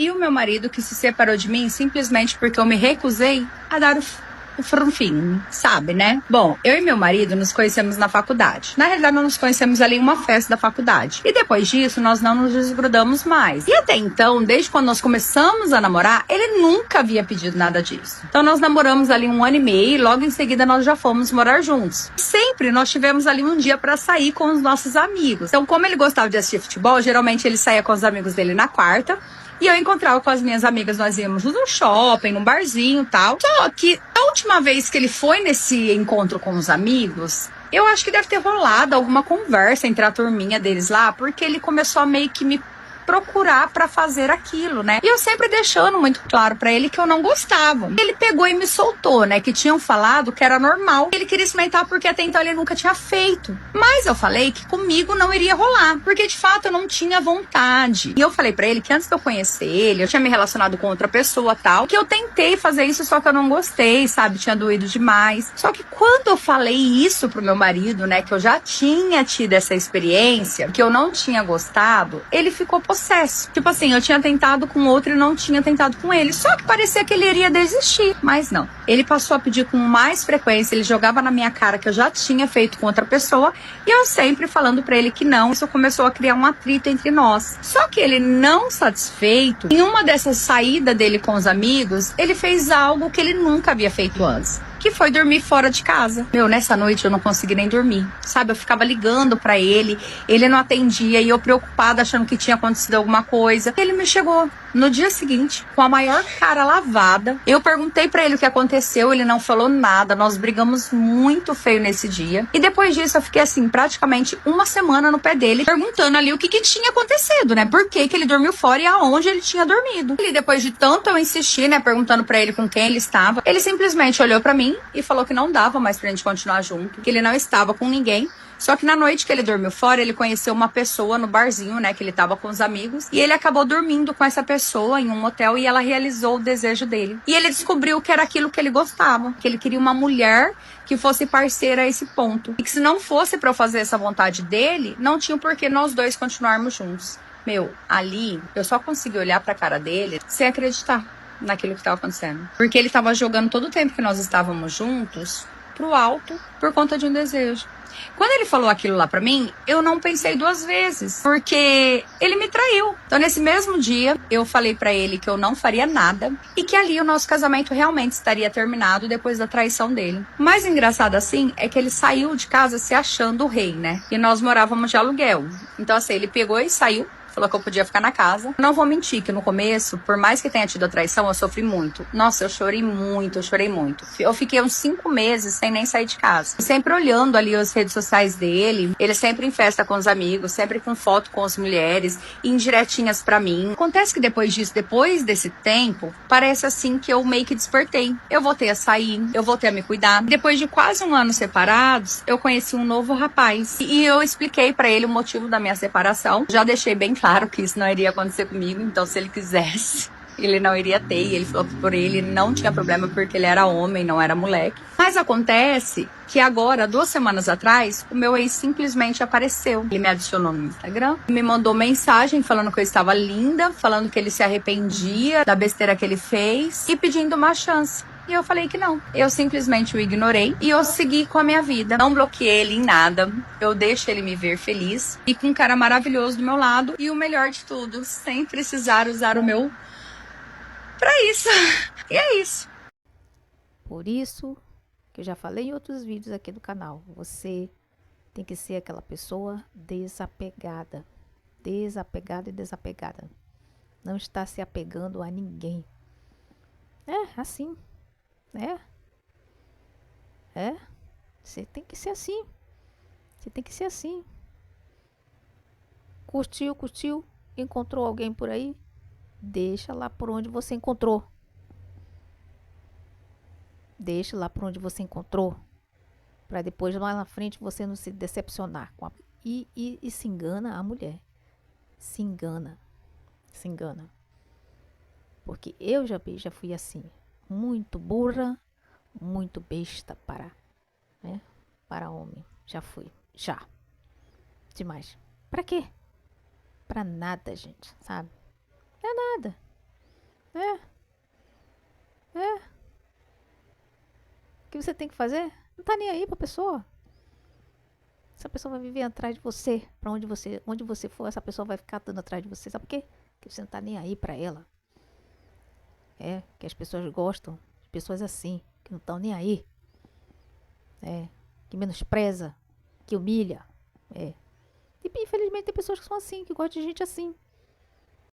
E o meu marido que se separou de mim simplesmente porque eu me recusei a dar o frunfim, sabe, né? Bom, eu e meu marido nos conhecemos na faculdade. Na realidade, nós nos conhecemos ali em uma festa da faculdade. E depois disso, nós não nos desgrudamos mais. E até então, desde quando nós começamos a namorar, ele nunca havia pedido nada disso. Então, nós namoramos ali 1 ano e meio e logo em seguida nós já fomos morar juntos. Sempre nós tivemos ali um dia pra sair com os nossos amigos. Então, como ele gostava de assistir futebol, geralmente ele saía com os amigos dele na quarta. E eu encontrava com as minhas amigas, nós íamos no shopping, num barzinho e tal. Só que a última vez que ele foi nesse encontro com os amigos, eu acho que deve ter rolado alguma conversa entre a turminha deles lá, porque ele começou a meio que me procurar pra fazer aquilo, né? E eu sempre deixando muito claro pra ele que eu não gostava. Ele pegou e me soltou, né? Que tinham falado que era normal. Ele queria experimentar porque até então ele nunca tinha feito. Mas eu falei que comigo não iria rolar, porque de fato eu não tinha vontade. E eu falei pra ele que antes de eu conhecer ele, eu tinha me relacionado com outra pessoa tal, que eu tentei fazer isso, só que eu não gostei, sabe? Tinha doído demais. Só que quando eu falei isso pro meu marido, né? Que eu já tinha tido essa experiência, que eu não tinha gostado, ele ficou possesso. Tipo assim, eu tinha tentado com outro e não tinha tentado com ele. Só que parecia que ele iria desistir. Mas não. Ele passou a pedir com mais frequência. Ele jogava na minha cara que eu já tinha feito com outra pessoa. E eu sempre falando pra ele que não. Isso começou a criar um atrito entre nós. Só que ele, não satisfeito, em uma dessas saídas dele com os amigos, ele fez algo que ele nunca havia feito antes, que foi dormir fora de casa. Meu, nessa noite eu não consegui nem dormir, sabe? Eu ficava ligando pra ele, ele não atendia e eu preocupada achando que tinha acontecido alguma coisa. Ele me chegou no dia seguinte com a maior cara lavada. Eu perguntei pra ele o que aconteceu, ele não falou nada, nós brigamos muito feio nesse dia. E depois disso eu fiquei assim, praticamente 1 semana no pé dele, perguntando ali o que tinha acontecido, né? Por que ele dormiu fora e aonde ele tinha dormido. E depois de tanto eu insistir, né, perguntando pra ele com quem ele estava, ele simplesmente olhou pra mim e falou que não dava mais pra gente continuar junto, que ele não estava com ninguém. Só que na noite que ele dormiu fora, ele conheceu uma pessoa no barzinho, né, que ele tava com os amigos, e ele acabou dormindo com essa pessoa em um motel e ela realizou o desejo dele. E ele descobriu que era aquilo que ele gostava, que ele queria uma mulher que fosse parceira a esse ponto. E que se não fosse pra eu fazer essa vontade dele, não tinha por que nós dois continuarmos juntos. Meu, ali, eu só consegui olhar pra cara dele sem acreditar naquilo que estava acontecendo. Porque ele estava jogando todo o tempo que nós estávamos juntos pro alto por conta de um desejo. Quando ele falou aquilo lá pra mim, eu não pensei 2 vezes, porque ele me traiu. Então, nesse mesmo dia, eu falei pra ele que eu não faria nada e que ali o nosso casamento realmente estaria terminado depois da traição dele. O mais engraçado assim é que ele saiu de casa se achando o rei, né? E nós morávamos de aluguel. Então, assim, ele pegou e saiu. Falou que eu podia ficar na casa. Não vou mentir que no começo, por mais que tenha tido a traição, eu sofri muito. Nossa, eu chorei muito, eu chorei muito. Eu fiquei uns 5 meses sem nem sair de casa. Sempre olhando ali as redes sociais dele. Ele sempre em festa com os amigos, sempre com foto com as mulheres, indiretinhas pra mim. Acontece que depois disso, depois desse tempo, parece assim que eu meio que despertei. Eu voltei a sair, eu voltei a me cuidar. Depois de quase 1 ano separados, eu conheci um novo rapaz. E eu expliquei pra ele o motivo da minha separação. Já deixei bem claro que isso não iria acontecer comigo, então se ele quisesse, ele não iria ter. E ele falou que por ele não tinha problema porque ele era homem, não era moleque. Mas acontece que agora, 2 semanas atrás, o meu ex simplesmente apareceu. Ele me adicionou no Instagram, me mandou mensagem falando que eu estava linda, falando que ele se arrependia da besteira que ele fez e pedindo uma chance. E eu falei que não. Eu simplesmente o ignorei e eu segui com a minha vida. Não bloqueei ele em nada. Eu deixo ele me ver feliz e com um cara maravilhoso do meu lado. E o melhor de tudo, sem precisar usar o meu pra isso. E é isso. Por isso que eu já falei em outros vídeos aqui do canal. Você tem que ser aquela pessoa desapegada. Desapegada e desapegada. Não está se apegando a ninguém. É, assim. Você tem que ser assim. Você tem que ser assim. Curtiu, encontrou alguém por aí? Deixa lá por onde você encontrou. Deixa lá por onde você encontrou. Para depois, lá na frente, você não se decepcionar com a... E se engana a mulher. Se engana. Se engana. Porque eu já fui assim. Muito burra, muito besta para homem. Já fui. Já. Demais. Pra quê? Pra nada, gente, sabe? Não é nada. É, é. O que você tem que fazer? Não tá nem aí pra pessoa. Essa pessoa vai viver atrás de você. Pra onde você for, essa pessoa vai ficar dando atrás de você. Sabe por quê? Porque você não tá nem aí pra ela. É, que as pessoas gostam de pessoas assim, que não estão nem aí. É, que menospreza, que humilha. É. E infelizmente tem pessoas que são assim, que gostam de gente assim.